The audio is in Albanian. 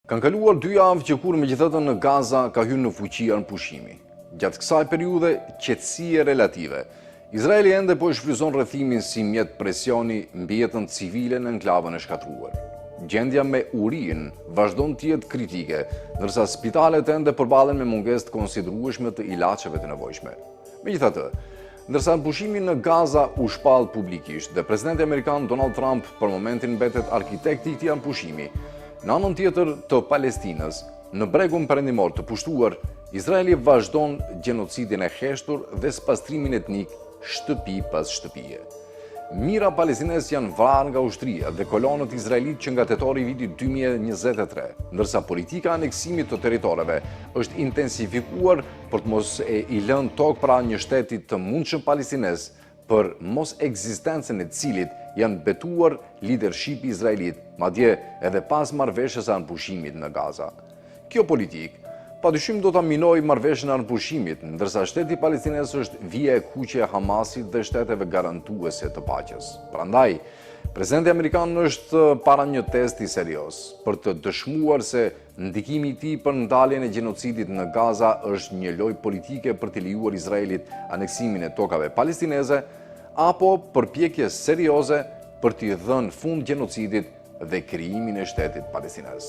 Kanë kaluar 2 javë që kur megjithatë në Gaza ka hyrë në fuqi anëpushimi. Gjatë kësaj periudhe qetësie relative, Izraeli ende po e shfrytëzon rrethimin si mjet presioni mbi jetën civile në enklavën e shkatruar. Gjendja me urin vazhdon të jetë kritike, ndërsa spitalet ende përballen me mungesë të konsiderueshme të ilaçeve të nevojshme. Megjithatë, ndërsa anëpushimi në Gaza u shpall publikisht dhe presidenti amerikan Donald Trump për momentin mbetet arkitekti i këtij anëpushimi, në anën tjetër të Palestinës, në bregun perëndimor të pushtuar, Izraeli vazhdon gjenocidin e heshtur dhe spastrimin etnik shtëpi pas shtëpie. Mijëra palestinez janë vrarë nga ushtria dhe kolonët izraelit që nga tetori i vitit 2023, ndërsa politika e aneksimit të territoreve është intensifikuar për të mos i lënë tokë pra një shteti të mundshëm palestinez, për mos ekzistencën e cilit janë betuar lidershipi izraelit, madje edhe pas marrëveshjes së anëpushimit në Gaza. Kjo politikë padyshim do ta minojë marrëveshjen e anëpushimit, ndërsa shteti palestinez është vija e kuqe e Hamasit dhe shteteve garantuese të paqes. Prandaj, presidenti amerikan është para një testi serioz për të dëshmuar se ndikimi i tij për ndaljen e gjenocidit në Gaza është një lojë politike për të lejuar Izraelit aneksimin e tokave palestineze apo përpjekje serioze për t'i dhënë fund gjenocidit dhe krijimin e shtetit palestinez.